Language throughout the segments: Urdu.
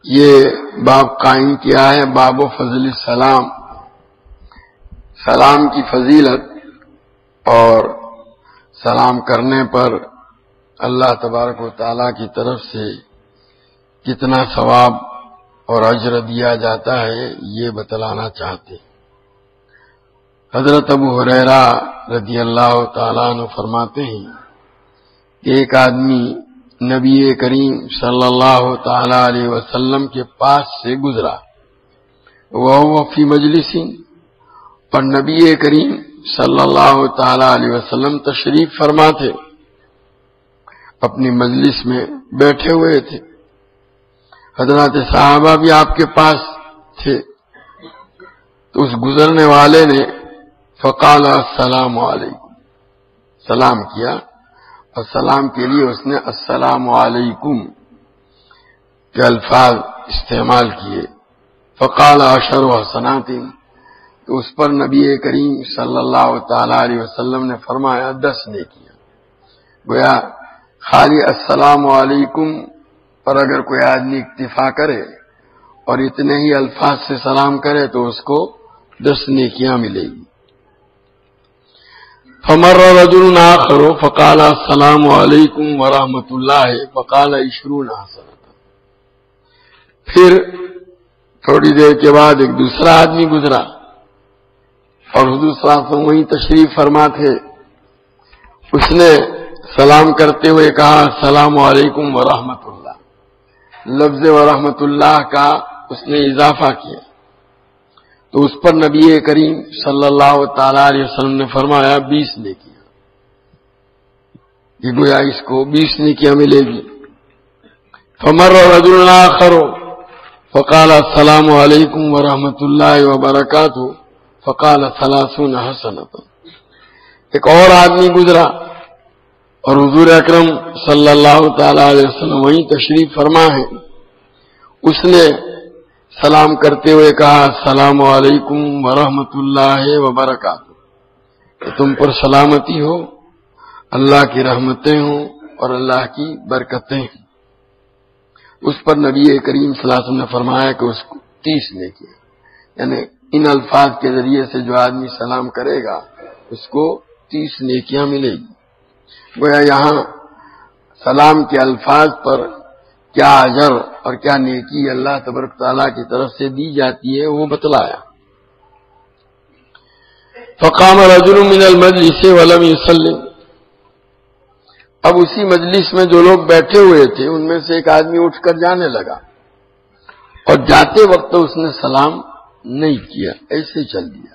یہ باب قائم کیا ہے باب و فضل السلام، سلام کی فضیلت اور سلام کرنے پر اللہ تبارک و تعالیٰ کی طرف سے کتنا ثواب اور اجر دیا جاتا ہے یہ بتلانا چاہتے ہیں۔ حضرت ابو ہریرہ رضی اللہ تعالیٰ عنہ فرماتے ہیں کہ ایک آدمی نبی کریم صلی اللہ تعالی علیہ وسلم کے پاس سے گزرا، وہ فی مجلس، اور نبی کریم صلی اللہ تعالی علیہ وسلم تشریف فرما تھے، اپنی مجلس میں بیٹھے ہوئے تھے، حضرات صحابہ بھی آپ کے پاس تھے، تو اس گزرنے والے نے فقال السلام علیکم، سلام کیا، اور سلام کے لیے اس نے السلام علیکم کے الفاظ استعمال کیے۔ فقال عشر حسنات، تو اس پر نبی کریم صلی اللہ تعالی علیہ وسلم نے فرمایا 10 نیکیاں۔ گویا خالی السلام علیکم پر اگر کوئی آدمی اکتفا کرے اور اتنے ہی الفاظ سے سلام کرے تو اس کو 10 نیکیاں ملے گی۔ فمر رجل آخر فقال السلام علیکم ورحمۃ اللہ فقال 20 حسنۃ، پھر تھوڑی دیر کے بعد ایک دوسرا آدمی گزرا اور حضور صلی اللہ علیہ وسلم وہیں تشریف فرما تھے، اس نے سلام کرتے ہوئے کہا السلام علیکم ورحمۃ اللہ، لفظ ورحمۃ اللہ کا اس نے اضافہ کیا، تو اس پر نبی کریم صلی اللہ تعالی علیہ وسلم نے فرمایا 20 نیکیاں، کہ گویا اس کو 20 نیکیاں ملے گی۔ فمر رجل آخر فقال السلام علیکم ورحمۃ اللہ وبرکاتہ فقال 30 حسنۃ، ایک اور آدمی گزرا اور حضور اکرم صلی اللہ تعالی علیہ وسلم وہیں تشریف فرما ہے، اس نے سلام کرتے ہوئے کہا السلام علیکم ورحمۃ اللہ وبرکاتہ، کہ تم پر سلامتی ہو، اللہ کی رحمتیں ہوں اور اللہ کی برکتیں ہیں۔ اس پر نبی کریم صلی اللہ علیہ وسلم نے فرمایا کہ اس کو 30 نیکیاں، یعنی ان الفاظ کے ذریعے سے جو آدمی سلام کرے گا اس کو 30 نیکیاں ملے گی۔ گویا یہاں سلام کے الفاظ پر کیا اجر اور کیا نیکی اللہ تبارک تعالیٰ کی طرف سے دی جاتی ہے وہ بتلایا۔ فقام رجل من المجلس ولم يسلم، اب اسی مجلس میں جو لوگ بیٹھے ہوئے تھے ان میں سے ایک آدمی اٹھ کر جانے لگا، اور جاتے وقت اس نے سلام نہیں کیا، ایسے چل دیا۔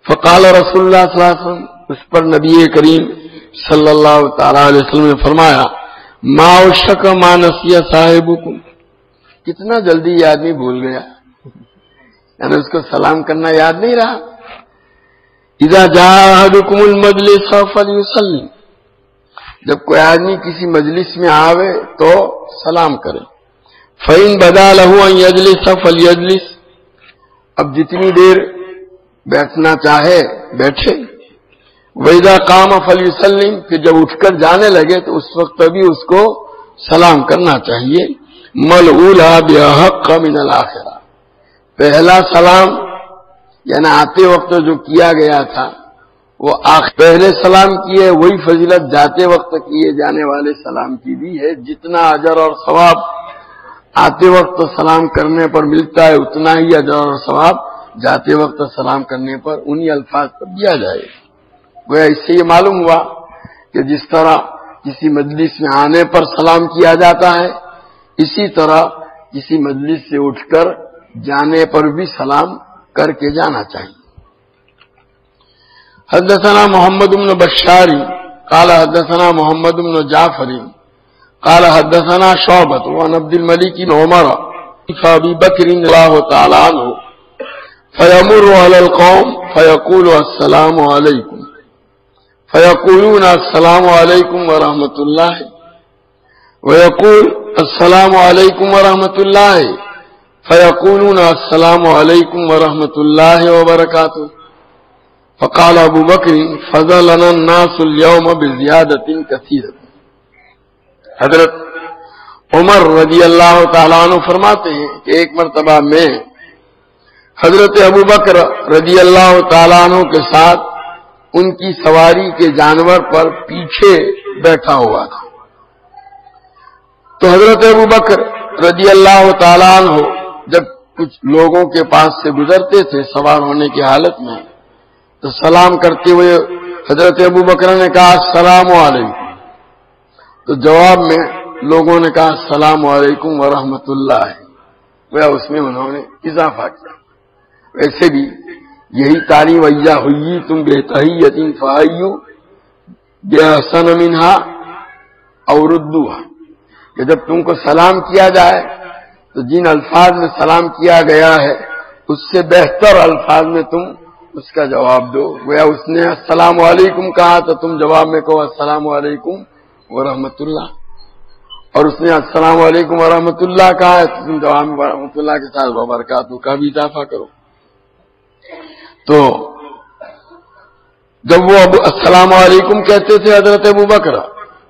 فقال رسول اللہ صلی اللہ علیہ وسلم، اس پر نبی کریم صلی اللہ تعالی علیہ وسلم نے فرمایا ما وشک ما نسی صاحبکم، کتنا جلدی یہ آدمی بھول گیا، یعنی اس کو سلام کرنا یاد نہیں رہا۔ اذا جاء احدکم المجلس فلیسلم، جب کوئی آدمی کسی مجلس میں آوے تو سلام کرے۔ فإن بدا له ان يجلس فليجلس، اب جتنی دیر بیٹھنا چاہے بیٹھے۔ وَإِذَا قَامَ فَلْيُسَلِّمْ، کہ جب اٹھ کر جانے لگے تو اس وقت بھی اس کو سلام کرنا چاہیے۔ مَلْعُولَا بِأَحَقَّ مِنَ الْآخِرَةِ، پہلا سلام یعنی آتے وقت جو کیا گیا تھا وہ پہلے سلام کیے، وہی فضیلت جاتے وقت کیے جانے والے سلام کی بھی ہے۔ جتنا اجر اور ثواب آتے وقت سلام کرنے پر ملتا ہے اتنا ہی اجر اور ثواب جاتے وقت سلام کرنے پر انہی الفاظ پر دیا جائے۔ گویا اس سے یہ معلوم ہوا کہ جس طرح کسی مجلس میں آنے پر سلام کیا جاتا ہے، اسی طرح کسی مجلس سے اٹھ کر جانے پر بھی سلام کر کے جانا چاہیے۔ حدثنا محمد بن بشار قال حدثنا محمد بن جعفر قال حدثنا شعبۃ عن عبد الملک بن عمر فابی بکر اللہ تعالی عنہ فیمر علی القوم فیقول السلام علیکم فیقولون السلام علیکم ورحمۃ اللہ ویقول السلام علیکم ورحمۃ اللہ فیقولون السلام علیکم ورحمۃ اللہ وبرکاتہ۔ فقال ابو بکر فضلنا الناس اليوم بزیادۃ کثیرۃ، حضرت عمر رضی اللہ تعالیٰ عنہ فرماتے ہیں کہ ایک مرتبہ میں حضرت ابوبکر رضی اللہ تعالیٰ عنہ کے ساتھ ان کی سواری کے جانور پر پیچھے بیٹھا ہوا تھا، تو حضرت ابوبکر رضی اللہ تعالیٰ عنہ جب کچھ لوگوں کے پاس سے گزرتے تھے سوار ہونے کی حالت میں، تو سلام کرتے ہوئے حضرت ابوبکر نے کہا السلام علیکم، تو جواب میں لوگوں نے کہا السلام علیکم ورحمۃ اللہ، گویا اس میں انہوں نے اضافہ کیا۔ ویسے بھی یہی تعلیم وَإِذَا حُيِّيتُم بِتَحِيَّةٍ فَحَيُّوا بِأَحْسَنَ مِنْهَا أَوْ رُدُّوهَا، کہ جب تم کو سلام کیا جائے تو جن الفاظ میں سلام کیا گیا ہے اس سے بہتر الفاظ میں تم اس کا جواب دو۔ گویا اس نے السلام علیکم کہا تو تم جواب میں کہو السلام علیکم ورحمۃ اللہ، اور اس نے السلام علیکم ورحمۃ اللہ کہا ہے تو تم جواب میں ورحمۃ اللہ کے ساتھ وبرکاتہ کا بھی اضافہ کرو۔ تو جب وہ السلام علیکم کہتے تھے حضرت ابوبکر،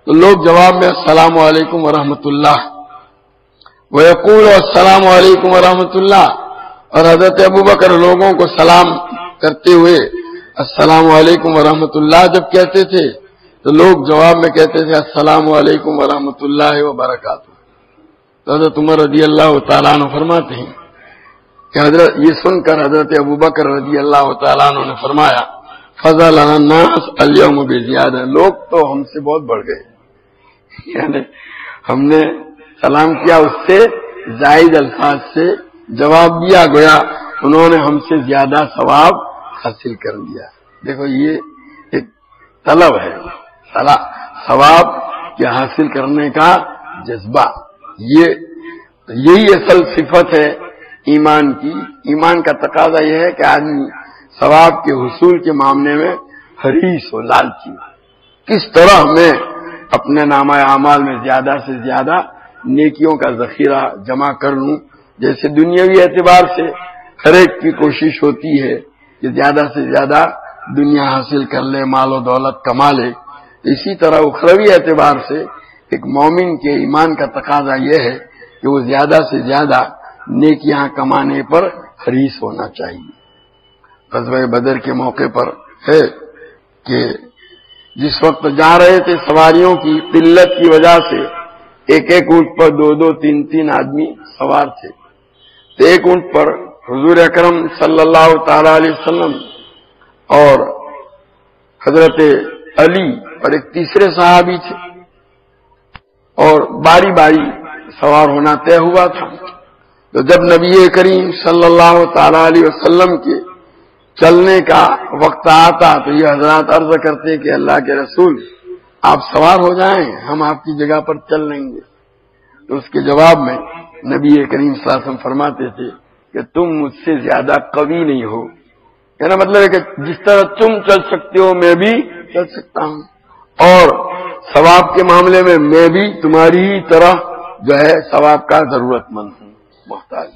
تو لوگ جواب میں السلام علیکم ورحمۃ اللہ، وَيَقُولُ السلام علیکم ورحمۃ اللہ، اور حضرت ابوبکر لوگوں کو سلام کرتے ہوئے السلام علیکم ورحمۃ اللہ جب کہتے تھے تو لوگ جواب میں کہتے تھے السلام علیکم ورحمۃ اللہ وبرکاتہ۔ تو حضرت عمر رضی اللہ تعالیٰ عنہ فرماتے ہیں کہ حضرت یہ سن کر حضرت ابوبکر رضی اللہ تعالیٰ عنہ نے فرمایا فضلنا الناس اليوم بزیادہ، لوگ تو ہم سے بہت بڑھ گئے، یعنی ہم نے سلام کیا اس سے زائد الفاظ سے جواب دیا، گویا انہوں نے ہم سے زیادہ ثواب حاصل کر لیا۔ دیکھو یہ ایک طلب ہے، ثواب کے حاصل کرنے کا جذبہ، یہی اصل صفت ہے ایمان کی۔ ایمان کا تقاضا یہ ہے کہ آدمی ثواب کے حصول کے معاملے میں حریص ہو، لالچی ہو، کس طرح میں اپنے نامہ اعمال میں زیادہ سے زیادہ نیکیوں کا ذخیرہ جمع کر لوں۔ جیسے دنیاوی اعتبار سے ہر ایک کی کوشش ہوتی ہے کہ زیادہ سے زیادہ دنیا حاصل کر لے، مال و دولت کما لے، اسی طرح اخروی اعتبار سے ایک مومن کے ایمان کا تقاضا یہ ہے کہ وہ زیادہ سے زیادہ نیکیاں کمانے پر حریص ہونا چاہیے۔ غزوہ بدر کے موقع پر ہے کہ جس وقت جا رہے تھے سواریوں کی قلت کی وجہ سے ایک ایک اونٹ پر دو دو تین تین آدمی سوار تھے، تو ایک اونٹ پر حضور اکرم صلی اللہ تعالی علیہ وسلم اور حضرت علی اور ایک تیسرے صحابی تھے، اور باری باری سوار ہونا طے ہوا تھا۔ تو جب نبی کریم صلی اللہ تعالی علیہ وسلم کے چلنے کا وقت آتا تو یہ حضرات عرض کرتے کہ اللہ کے رسول آپ سوار ہو جائیں، ہم آپ کی جگہ پر چل لیں گے۔ تو اس کے جواب میں نبی کریم صلی اللہ علیہ وسلم فرماتے تھے کہ تم مجھ سے زیادہ قوی نہیں ہو، کہنا مطلب ہے کہ جس طرح تم چل سکتے ہو میں بھی چل سکتا ہوں، اور ثواب کے معاملے میں میں بھی تمہاری ہی طرح جو ہے ثواب کا ضرورت مند ہوں، محتاج۔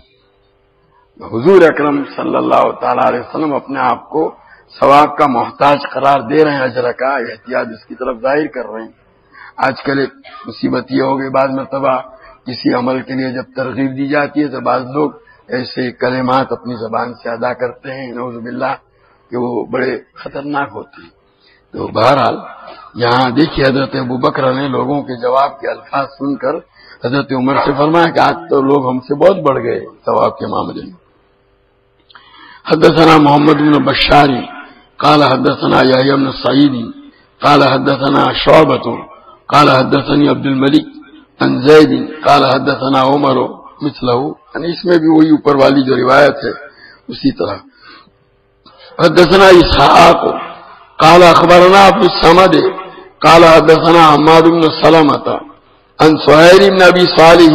حضور اکرم صلی اللہ تعالی علیہ وسلم اپنے آپ کو ثواب کا محتاج قرار دے رہے ہیں، اجر کا احتیاج اس کی طرف ظاہر کر رہے ہیں۔ آج کل ایک مصیبت یہ ہو گئی، بعض مرتبہ کسی عمل کے لیے جب ترغیب دی جاتی ہے تو بعض لوگ ایسے کلمات اپنی زبان سے ادا کرتے ہیں نعوذ باللہ کہ وہ بڑے خطرناک ہوتے ہیں۔ تو بہرحال یہاں دیکھیے حضرت ابوبکر نے لوگوں کے جواب کے الفاظ سن کر حضرت عمر سے فرمایا کہ آج تو لوگ ہم سے بہت بڑھ گئے ثواب کے معاملے میں۔ حدثنا محمد بن بشار قال حدثنا يحيى بن سعيد قال حدثنا شعبة قال حدثني عبد الملك عن زيد قال حدثنا عمر مثله، یعنی اس میں بھی وہی اوپر والی جو روایت ہے اسی طرح۔ حدثنا اسحاق قال اخبرنا ابو الصمد قال حدثنا حماد بن سلمة عن سهيل بن ابي صالح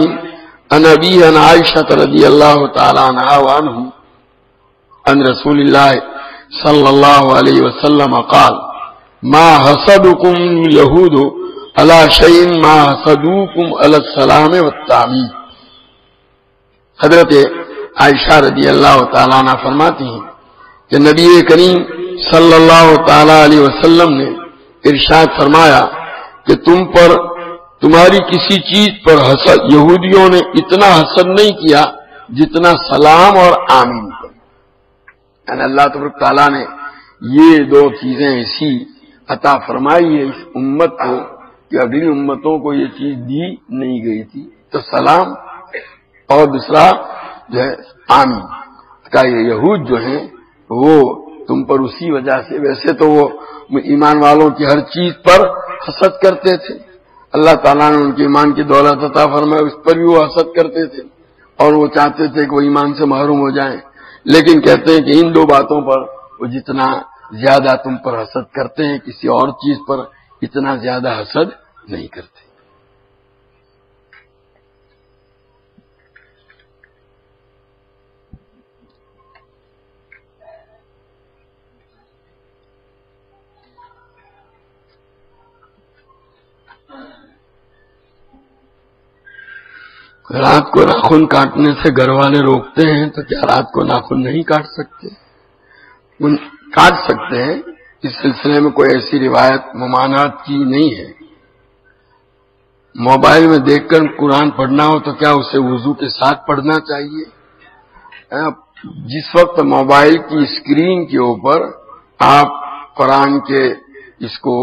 عن ابي عن عائشة رضي الله تعالى عنها وعنه عن رسول الله صلى الله عليه وسلم قال ما حسدكم اليهود على شيء ما حسدوكم على السلام والتعميم۔ حضرت عائشہ رضی اللہ تعالیٰ عنہ فرماتی ہیں کہ نبی کریم صلی اللہ تعالی علیہ وسلم نے ارشاد فرمایا کہ تمہاری کسی چیز پر حسد، یہودیوں نے اتنا حسد نہیں کیا جتنا سلام اور آمین پر. یعنی اللہ تبارک تعالیٰ نے یہ دو چیزیں ایسی عطا فرمائی ہے اس امت کو کہ اگلی امتوں کو یہ چیز دی نہیں گئی تھی. تو سلام اور دوسرا جو ہے آمین کا. یہ یہود جو ہیں وہ تم پر اسی وجہ سے، ویسے تو وہ ایمان والوں کی ہر چیز پر حسد کرتے تھے، اللہ تعالیٰ نے ان کے ایمان کی دولت عطا فرمائی، اس پر بھی وہ حسد کرتے تھے اور وہ چاہتے تھے کہ وہ ایمان سے محروم ہو جائیں. لیکن کہتے ہیں کہ ان دو باتوں پر وہ جتنا زیادہ تم پر حسد کرتے ہیں کسی اور چیز پر اتنا زیادہ حسد نہیں کرتے. رات کو ناخن کاٹنے سے گھر والے روکتے ہیں تو کیا رات کو ناخن نہیں کاٹ سکتے؟ کاٹ سکتے ہیں. اس سلسلے میں کوئی ایسی روایت ممانعت کی نہیں ہے. موبائل میں دیکھ کر قرآن پڑھنا ہو تو کیا اسے وضو کے ساتھ پڑھنا چاہیے؟ جس وقت موبائل کی اسکرین کے اوپر آپ قرآن کے اس کو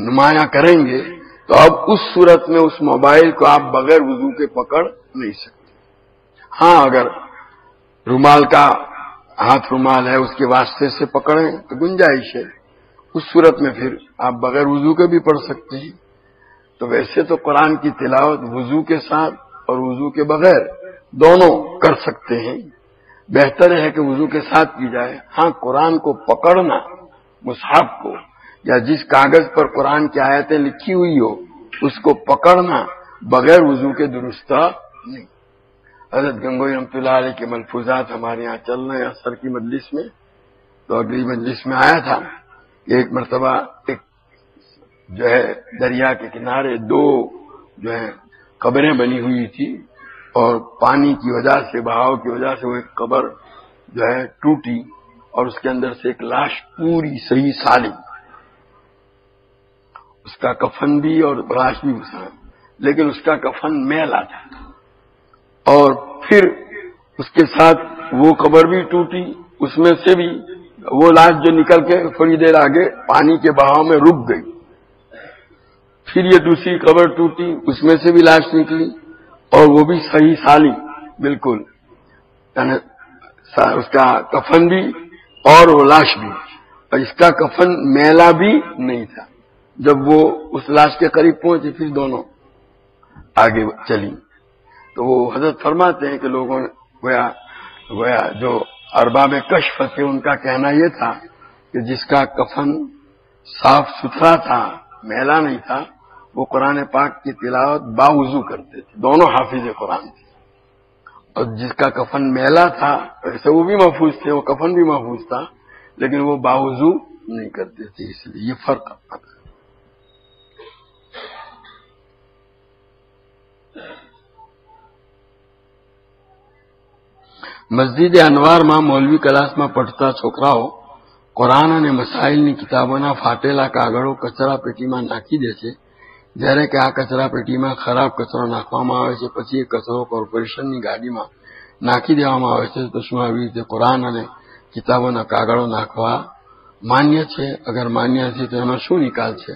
نمایاں کریں گے تو اب اس صورت میں اس موبائل کو آپ بغیر وضو کے پکڑ نہیں سکتے. ہاں اگر رومال کا ہاتھ رومال ہے اس کے واسطے سے پکڑیں تو گنجائش ہے، اس صورت میں پھر آپ بغیر وضو کے بھی پڑھ سکتے ہیں. تو ویسے تو قرآن کی تلاوت وضو کے ساتھ اور وضو کے بغیر دونوں کر سکتے ہیں. بہتر ہے کہ وضو کے ساتھ کی جائے. ہاں قرآن کو پکڑنا، مصحف کو یا جس کاغذ پر قرآن کی آیتیں لکھی ہوئی ہو اس کو پکڑنا بغیر وضو کے درست نہیں. حضرت گنگوئی رحمۃ اللہ علیہ کے ملفوظات ہمارے یہاں چل رہے ہیں اثر کی مجلس میں. تو اگلی مجلس میں آیا تھا کہ ایک مرتبہ ایک جو ہے دریا کے کنارے دو جو ہے قبریں بنی ہوئی تھی اور پانی کی وجہ سے، بہاؤ کی وجہ سے وہ ایک قبر جو ہے ٹوٹی اور اس کے اندر سے ایک لاش پوری صحیح سالم، اس کا کفن بھی اور لاش بھی مسلم، لیکن اس کا کفن میلا تھا. اور پھر اس کے ساتھ وہ قبر بھی ٹوٹی، اس میں سے بھی وہ لاش جو نکل کے تھوڑی دیر آگے پانی کے بہاؤ میں رک گئی. پھر یہ دوسری قبر ٹوٹی، اس میں سے بھی لاش نکلی اور وہ بھی صحیح سالم بالکل، یعنی اس کا کفن بھی اور وہ لاش بھی، اور اس کا کفن میلا بھی نہیں تھا. جب وہ اس لاش کے قریب پہنچی پھر دونوں آگے چلی. تو وہ حضرت فرماتے ہیں کہ لوگوں نے گویا جو ارباب کشف تھے ان کا کہنا یہ تھا کہ جس کا کفن صاف ستھرا تھا، میلا نہیں تھا، وہ قرآن پاک کی تلاوت باوضو کرتے تھے. دونوں حافظ قرآن تھے. اور جس کا کفن میلا تھا ویسے وہ بھی محفوظ تھے، وہ کفن بھی محفوظ تھا، لیکن وہ باوضو نہیں کرتے تھے. اس لیے یہ فرق تھا. مسجد انوار માં મૌલવી ક્લાસમાં પઢતા છોકરાઓ કુરાન અને મસાઇલની કિતાબોના ફાટેલા કાગળો કચરા પેટીમાં નાખી દે છે. જ્યારે કે આ કચરા પેટીમાં ખરાબ કચરો નાખવામાં આવે છે, પછી એ કચરો કોર્પોરેશનની ગાડીમાં નાખી દેવામાં આવે છે. તો શું આવી રીતે કુરાન અને કિતાબોના કાગળો નાખવા માન્ય છે? અગર માન્ય છે તો એમાં શું નિકાલ છે?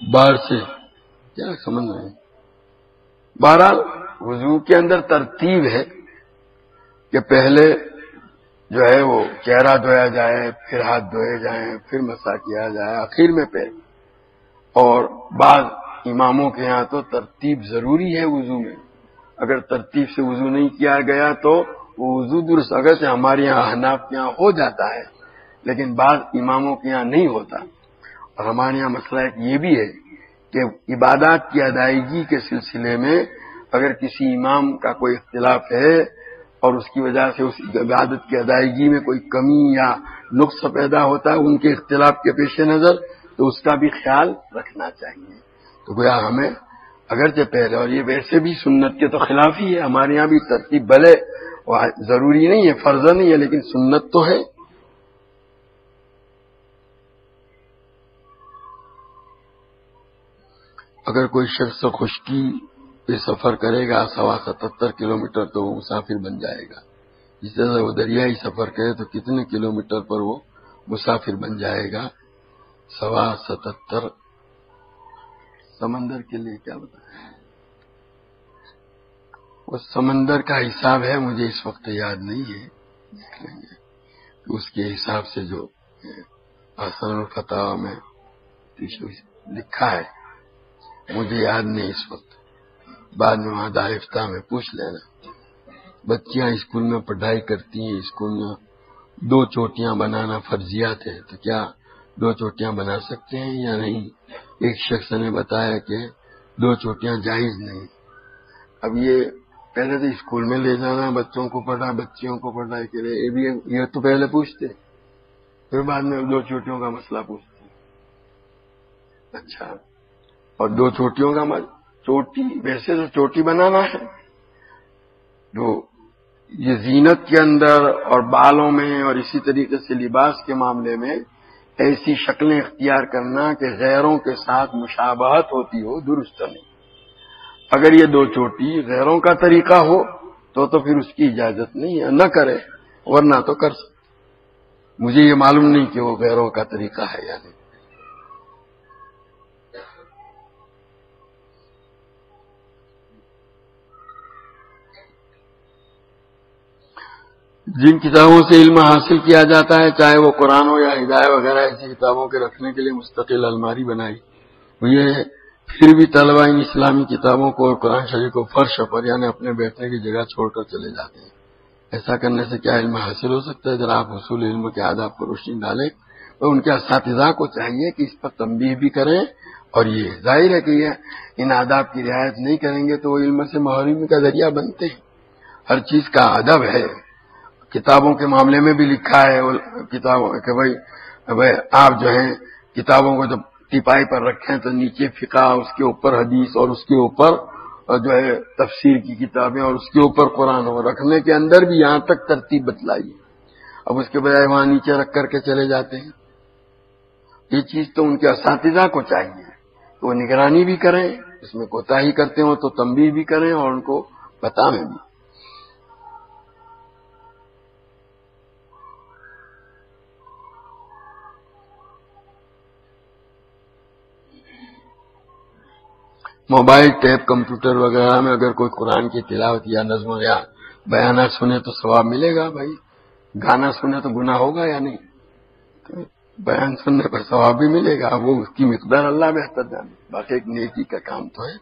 باہر سے کیا سمجھ رہے ہیں؟ بہرحال وضو کے اندر ترتیب ہے کہ پہلے جو ہے وہ چہرہ دھویا جائے، پھر ہاتھ دھوئے جائیں، پھر مسح کیا جائے، آخر میں پیر. اور بعض اماموں کے ہاں تو ترتیب ضروری ہے وضو میں. اگر ترتیب سے وضو نہیں کیا گیا تو وہ وضو درست، اگرچہ ہمارے یہاں احناف کے یہاں ہو جاتا ہے لیکن بعض اماموں کے یہاں نہیں ہوتا. اور ہمارے یہاں مسئلہ ایک یہ بھی ہے کہ عبادات کی ادائیگی کے سلسلے میں اگر کسی امام کا کوئی اختلاف ہے اور اس کی وجہ سے اس عبادت کی ادائیگی میں کوئی کمی یا نقص پیدا ہوتا ہے ان کے اختلاف کے پیش نظر، تو اس کا بھی خیال رکھنا چاہیے. تو گویا ہمیں اگرچہ پہلے، اور یہ ویسے بھی سنت کے تو خلاف ہی ہے، ہمارے یہاں بھی ترتیب بھلے ضروری نہیں ہے، فرض نہیں ہے، لیکن سنت تو ہے. اگر کوئی شخص خشکی پہ سفر کرے گا 77 کلومیٹر تو وہ مسافر بن جائے گا. جس طرح وہ دریائی سفر کرے تو کتنے کلومیٹر پر وہ مسافر بن جائے گا؟ 77. سمندر کے لیے کیا بتائیں؟ وہ سمندر کا حساب ہے، مجھے اس وقت یاد نہیں ہے، دیکھ لیں گے. اس کے حساب سے جو آسان الفتاوی میں لکھا ہے مجھے یاد نہیں اس وقت، بعد میں وہاں دارفتہ میں پوچھ لینا. بچیاں اسکول میں پڑھائی کرتی ہیں، اسکول میں 2 چوٹیاں بنانا فرضیات ہے، تو کیا 2 چوٹیاں بنا سکتے ہیں یا نہیں؟ ایک شخص نے بتایا کہ 2 چوٹیاں جائز نہیں. اب یہ پہلے تو اسکول میں لے جانا بچوں کو بچیوں کو پڑھائی کے لیے، یہ تو پہلے پوچھتے، پھر بعد میں 2 چوٹیوں کا مسئلہ پوچھتے. اچھا، اور 2 چوٹیوں کا چوٹی ویسے تو چوٹی بنانا ہے، جو یہ زینت کے اندر اور بالوں میں اور اسی طریقے سے لباس کے معاملے میں ایسی شکلیں اختیار کرنا کہ غیروں کے ساتھ مشابہت ہوتی ہو، درست نہیں. اگر یہ 2 چوٹی غیروں کا طریقہ ہو تو پھر اس کی اجازت نہیں ہے، نہ کرے، ورنہ تو کر سکتے. مجھے یہ معلوم نہیں کہ وہ غیروں کا طریقہ ہے یا نہیں. جن کتابوں سے علم حاصل کیا جاتا ہے، چاہے وہ قرآن ہو یا ہدایہ وغیرہ، ایسی کتابوں کے رکھنے کے لیے مستقل الماری بنائی. یہ پھر بھی طلبہ ان اسلامی کتابوں کو اور قرآن شریف کو فرش پر یعنی اپنے بیٹھنے کی جگہ چھوڑ کر چلے جاتے ہیں. ایسا کرنے سے کیا علم حاصل ہو سکتا ہے؟ ذرا آپ حصول علم کے آداب پر روشنی ڈالیں. تو ان کے اساتذہ کو چاہیے کہ اس پر تنبیہ بھی کریں، اور یہ ظاہر ہے کہ یہ ان آداب کی رعایت نہیں کریں گے تو وہ علم سے محرومی کا ذریعہ بنتے ہیں. ہر چیز کا ادب ہے. کتابوں کے معاملے میں بھی لکھا ہے کتابوں کہ بھائی آپ جو ہیں کتابوں کو جب ٹپائی پر رکھیں تو نیچے فقہ، اس کے اوپر حدیث، اور اس کے اوپر جو ہے تفسیر کی کتابیں، اور اس کے اوپر قرآن ہو. رکھنے کے اندر بھی یہاں تک ترتیب بتلائیے. اب اس کے بجائے وہاں نیچے رکھ کر کے چلے جاتے ہیں. یہ چیز تو ان کے اساتذہ کو چاہیے کہ وہ نگرانی بھی کریں، اس میں کوتاہی کرتے ہوں تو تنبیہ بھی کریں اور ان کو بتائیں بھی. موبائل ٹیب کمپیوٹر وغیرہ میں اگر کوئی قرآن کی تلاوت یا نظم یا بیانات سنے تو ثواب ملے گا. بھائی گانا سنے تو گناہ ہوگا یا نہیں؟ بیان سننے پر ثواب بھی ملے گا. وہ اس کی مقدار اللہ بہتر جانے، باقی ایک نیکی کا کام تو ہے.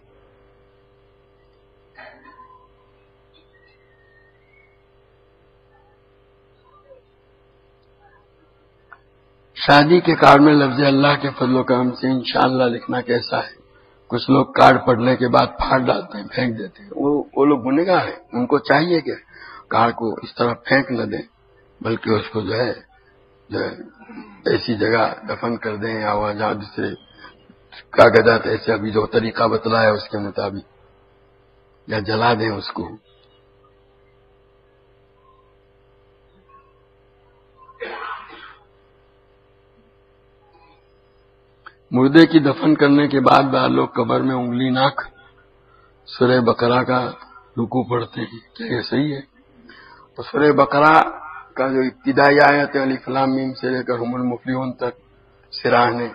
شادی کے کارڈ میں لفظ اللہ کے فضل و کرم سے انشاءاللہ لکھنا کیسا ہے؟ کچھ لوگ کارڈ پڑھنے کے بعد پھاڑ ڈالتے ہیں، پھینک دیتے ہیں. وہ لوگ گنہگار ہیں. ان کو چاہیے کہ کارڈ کو اس طرح پھینک نہ دیں، بلکہ اس کو جو ہے ایسی جگہ دفن کر دیں، یا وہاں جہاں دوسرے کاغذات ایسے ابھی جو طریقہ بتلایا اس کے مطابق، یا جلا دیں اس کو. مردے کی دفن کرنے کے بعد بعض لوگ قبر میں انگلی ناک سورہ بقرہ کا رکوع پڑھتے ہیں، کیا یہ صحیح ہے؟ تو سورہ بقرہ کا جو ابتدائی آیت ہے الف لام میم سے لے کر هم المفلحون تک سراہ نے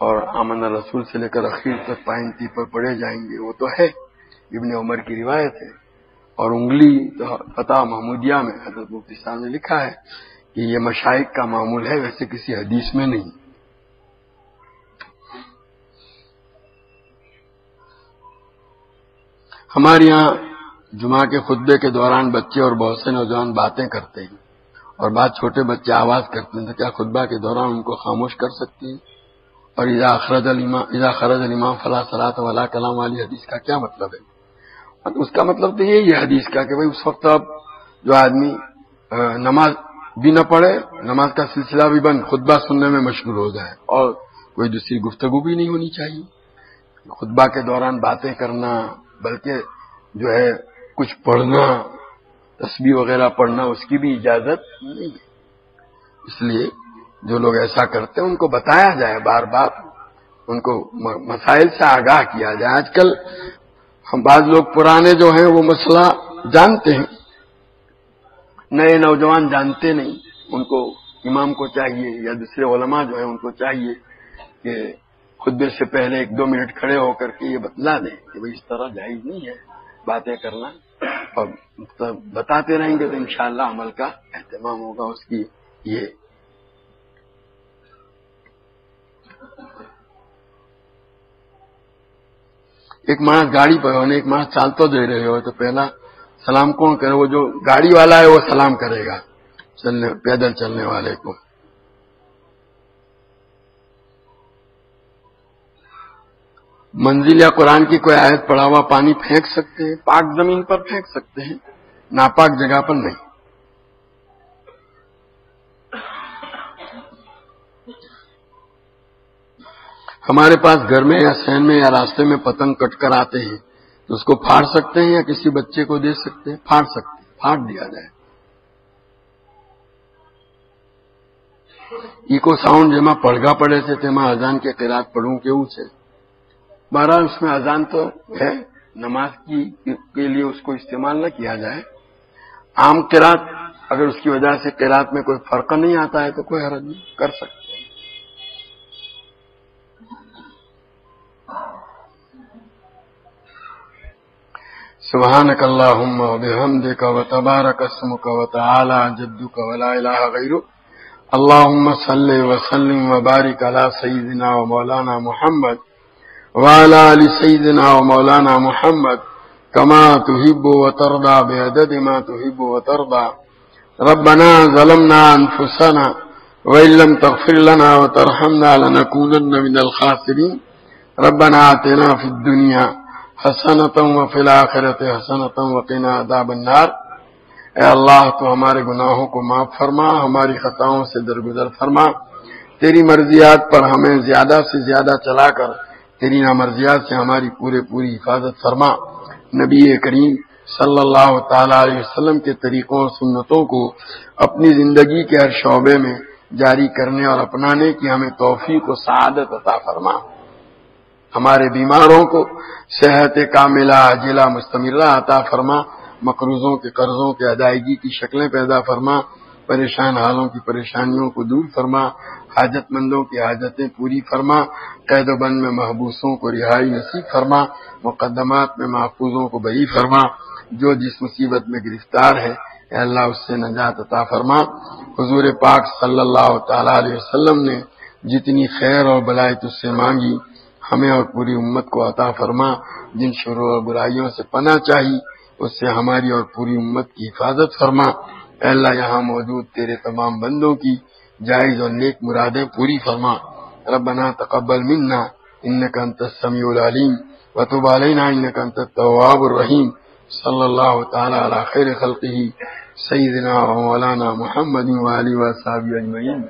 اور آمن رسول سے لے کر اخیر تک پائنتی پر پڑھے جائیں گے، وہ تو ہے، ابن عمر کی روایت ہے۔ اور انگلی تو فتح محمودیہ میں حضرت مفتی صاحب نے لکھا ہے کہ یہ مشائخ کا معمول ہے، ویسے کسی حدیث میں نہیں۔ ہمارے یہاں جمعہ کے خطبے کے دوران بچے اور بہت سے نوجوان باتیں کرتے ہیں، اور بعض چھوٹے بچے آواز کرتے ہیں، تو کیا خطبہ کے دوران ان کو خاموش کر سکتے ہیں؟ اور اذا خرج الامام فلا صلاۃ ولا کلام والی حدیث کا کیا مطلب ہے؟ اس کا مطلب تو یہی ہے حدیث کا کہ بھئی اس وقت اب جو آدمی نماز بھی نہ پڑھے، نماز کا سلسلہ بھی بند، خطبہ سننے میں مشغول ہو جائے، اور کوئی دوسری گفتگو بھی نہیں ہونی چاہیے۔ خطبہ کے دوران باتیں کرنا، بلکہ جو ہے کچھ پڑھنا، تسبیح وغیرہ پڑھنا، اس کی بھی اجازت نہیں ہے۔ اس لیے جو لوگ ایسا کرتے ہیں ان کو بتایا جائے، بار بار ان کو مسائل سے آگاہ کیا جائے۔ آج کل ہم بعض لوگ پرانے جو ہیں وہ مسئلہ جانتے ہیں، نئے نوجوان جانتے نہیں۔ ان کو امام کو چاہیے یا دوسرے علماء جو ہیں ان کو چاہیے کہ خطبے سے پہلے 1-2 منٹ کھڑے ہو کر کے یہ بتلا دیں کہ بھئی اس طرح جائز نہیں ہے باتیں کرنا، اور بتاتے رہیں گے تو انشاءاللہ عمل کا اہتمام ہوگا اس کی۔ یہ ایک مانس گاڑی پر ہونے، ایک مانس چالتا دے رہے ہو تو پہلا سلام کون کرے؟ وہ جو گاڑی والا ہے وہ سلام کرے گا پیدل چلنے والے کو۔ منزل یا قرآن کی کوئی آیت پڑھا ہوا پانی پھینک سکتے ہیں؟ پاک زمین پر پھینک سکتے ہیں، ناپاک جگہ پر نہیں۔ ہمارے پاس گھر میں یا صحن میں یا راستے میں پتنگ کٹ کر آتے ہیں تو اس کو پھاڑ سکتے ہیں یا کسی بچے کو دے سکتے ہیں؟ پھاڑ سکتے ہیں، پھاڑ دیا جائے۔ ایکو ساؤنڈ جمع پڑھگا پڑے سے تھے ماں اذان کے قرات پڑھوں کیوں سے، بہرحال اس میں اذان تو ہے، نماز کے لیے اس کو استعمال نہ کیا جائے۔ عام قرات اگر اس کی وجہ سے قرات میں کوئی فرق نہیں آتا ہے تو کوئی حرج نہیں، کر سکتے ہیں۔ سبحانک اللہم وبحمدک وتبارک اسمک وتعالی جدک ولا الہ غیرک، اللہم صلی وسلم وبارک علی سیدنا و مولانا محمد وعلی آل سیدنا و مولانا محمد کما تحب وترضى بعدد ما تحب وترضى۔ ربنا ظلمنا انفسنا وإن لم تغفر لنا وترحمنا لنكونن من الخاسرين۔ ربنا آتنا في الدنيا حسنۃ وفی الآخرۃ حسنۃ وقنا عذاب النار۔ اے اللہ تو ہمارے گناہوں کو معاف فرما، ہماری خطاؤں سے درگزر فرما، تیری مرضیات پر ہمیں زیادہ سے زیادہ چلا کر تیری نامرضیات سے ہماری پوری حفاظت فرما۔ نبی کریم صلی اللہ تعالی علیہ وسلم کے طریقوں اور سنتوں کو اپنی زندگی کے ہر شعبے میں جاری کرنے اور اپنانے کی ہمیں توفیق و سعادت عطا فرما۔ ہمارے بیماروں کو صحت کاملہ عاجلہ مستمرہ عطا فرما، مقروضوں کے قرضوں کے ادائیگی کی شکلیں پیدا فرما، پریشان حالوں کی پریشانیوں کو دور فرما، حاجت مندوں کی حاجتیں پوری فرما، قید و بند میں محبوسوں کو رہائی نصیب فرما، مقدمات میں محفوظوں کو بری فرما، جو جس مصیبت میں گرفتار ہے اے اللہ اس سے نجات عطا فرما۔ حضور پاک صلی اللہ تعالی علیہ وسلم نے جتنی خیر اور بلائی تجھ سے مانگی ہمیں اور پوری امت کو عطا فرما، جن شرور اور برائیوں سے پناہ چاہی اس سے ہماری اور پوری امت کی حفاظت فرما۔ اے اللہ یہاں موجود تیرے تمام بندوں کی جائز اور نیک مرادیں پوری فرما۔ ربنا تقبل منا انک انت السمیع العلیم وتب علینا انک انت التواب الرحیم۔ صلی اللہ تعالی علی خیر خلقہ سیدنا و مولانا محمد و آلہ و صحبہ اجمعین۔